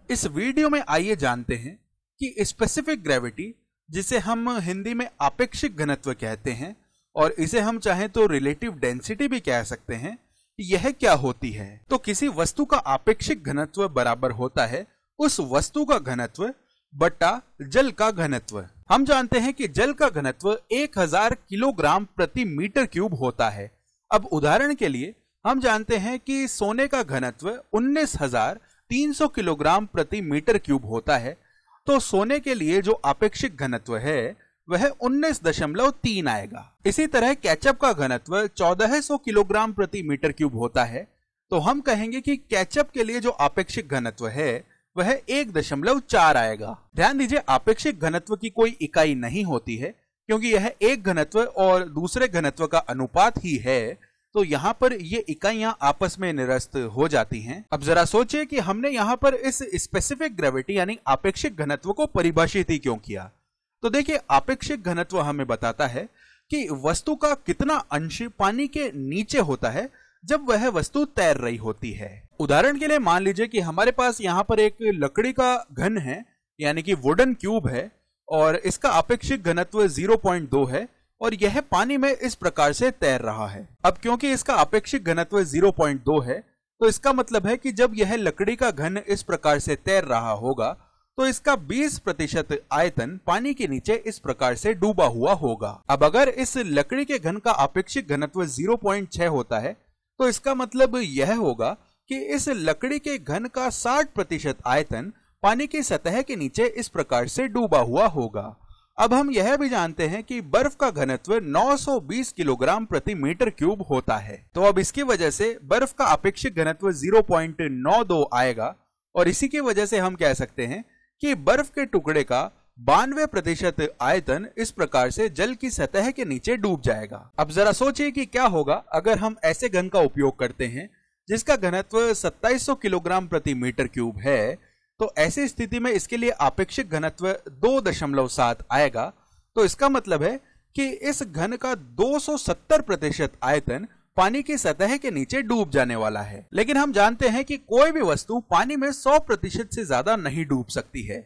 इस वीडियो में आइए जानते हैं कि स्पेसिफिक ग्रेविटी, जिसे हम हिंदी में आपेक्षिक घनत्व कहते हैं और इसे हम चाहें तो रिलेटिव डेंसिटी भी कह सकते हैं, यह क्या होती है। तो किसी वस्तु का आपेक्षिक घनत्व बराबर होता है उस वस्तु का घनत्व बटा जल का घनत्व। हम जानते हैं कि जल का घनत्व 1000 किलोग्राम प्रति मीटर क्यूब होता है। अब उदाहरण के लिए हम जानते हैं कि सोने का घनत्व 19,300 किलोग्राम प्रति मीटर क्यूब होता है, तो सोने के लिए जो आपेक्षिक घनत्व है वह 19.3 आएगा। इसी तरह केचप का घनत्व 1400 किलोग्राम प्रति मीटर क्यूब होता है, तो हम कहेंगे कि केचप के लिए जो आपेक्षिक घनत्व है वह 1.4 आएगा। ध्यान दीजिए, आपेक्षिक घनत्व की कोई इकाई नहीं होती है, क्योंकि यह एक घनत्व और दूसरे घनत्व का अनुपात ही है, तो यहाँ पर ये इकाइयां आपस में निरस्त हो जाती हैं। अब जरा सोचिए कि हमने यहाँ पर इस स्पेसिफिक ग्रेविटी यानी आपेक्षिक घनत्व को परिभाषित ही क्यों किया। तो देखिए, आपेक्षिक घनत्व हमें बताता है कि वस्तु का कितना अंश पानी के नीचे होता है जब वह वस्तु तैर रही होती है। उदाहरण के लिए मान लीजिए कि हमारे पास यहाँ पर एक लकड़ी का घन है, यानी कि वुडन क्यूब है, और इसका आपेक्षिक घनत्व 0.2 है और यह पानी में इस प्रकार से तैर रहा है। अब क्योंकि इसका आपेक्षिक घनत्व 0.2 है, तो इसका मतलब है कि जब यह लकड़ी का घन इस प्रकार से तैर रहा होगा तो इसका 20% आयतन पानी के नीचे इस प्रकार से डूबा हुआ होगा। अब अगर इस लकड़ी के घन का आपेक्षिक घनत्व 0.6 होता है, तो इसका मतलब यह होगा कि इस लकड़ी के घन का 60% आयतन पानी की सतह के नीचे इस प्रकार से डूबा हुआ होगा। अब हम यह भी जानते हैं कि बर्फ का घनत्व 920 किलोग्राम प्रति मीटर क्यूब होता है, तो अब इसकी वजह से बर्फ का आपेक्षिक घनत्व 0.92 आएगा और इसी की वजह से हम कह सकते हैं कि बर्फ के टुकड़े का 92% आयतन इस प्रकार से जल की सतह के नीचे डूब जाएगा। अब जरा सोचिए कि क्या होगा अगर हम ऐसे घन का उपयोग करते हैं जिसका घनत्व 2700 किलोग्राम प्रति मीटर क्यूब है, तो ऐसी स्थिति में इसके लिए आपेक्षिक घनत्व 2.7 आएगा। तो इसका मतलब है कि इस घन का 270% आयतन पानी की सतह के नीचे डूब जाने वाला है। लेकिन हम जानते हैं कि कोई भी वस्तु पानी में 100% से ज्यादा नहीं डूब सकती है,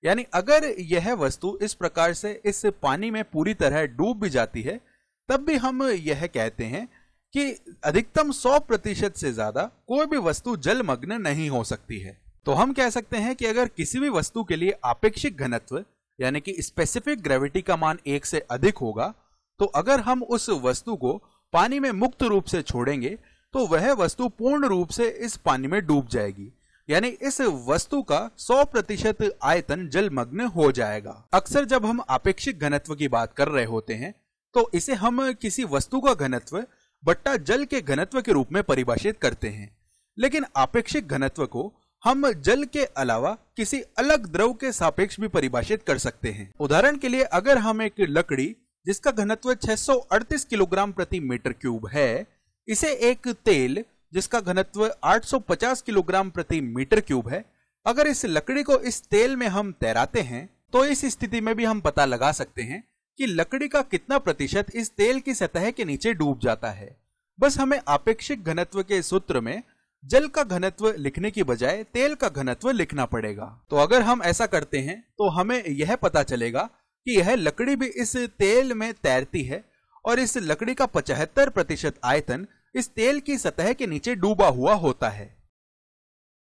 यानी अगर यह वस्तु इस प्रकार से इस पानी में पूरी तरह डूब भी जाती है, तब भी हम यह कहते हैं कि अधिकतम 100% से ज्यादा कोई भी वस्तु जलमग्न नहीं हो सकती है। तो हम कह सकते हैं कि अगर किसी भी वस्तु के लिए आपेक्षिक घनत्व यानी कि स्पेसिफिक ग्रेविटी का मान 1 से अधिक होगा, तो अगर हम उस वस्तु को पानी में मुक्त रूप से छोड़ेंगे तो वह वस्तु पूर्ण रूप से इस पानी में डूब जाएगी, यानी इस वस्तु का 100% आयतन जलमग्न हो जाएगा। अक्सर जब हम आपेक्षिक घनत्व की बात कर रहे होते हैं तो इसे हम किसी वस्तु का घनत्व बट्टा जल के घनत्व के रूप में परिभाषित करते हैं, लेकिन आपेक्षिक घनत्व को हम जल के अलावा किसी अलग द्रव के सापेक्ष भी परिभाषित कर सकते हैं। उदाहरण के लिए अगर हम एक लकड़ी जिसका घनत्व 638 किलोग्राम प्रति मीटर क्यूब है, इसे एक तेल जिसका घनत्व 850 किलोग्राम प्रति मीटर क्यूब है, अगर इस लकड़ी को इस तेल में हम तैराते हैं, तो इस स्थिति में भी हम पता लगा सकते हैं कि लकड़ी का कितना प्रतिशत इस तेल की सतह के नीचे डूब जाता है। बस हमें आपेक्षिक घनत्व के सूत्र में जल का घनत्व लिखने की बजाय तेल का घनत्व लिखना पड़ेगा। तो अगर हम ऐसा करते हैं तो हमें यह पता चलेगा कि यह लकड़ी भी इस तेल में तैरती है और इस लकड़ी का 75% आयतन इस तेल की सतह के नीचे डूबा हुआ होता है।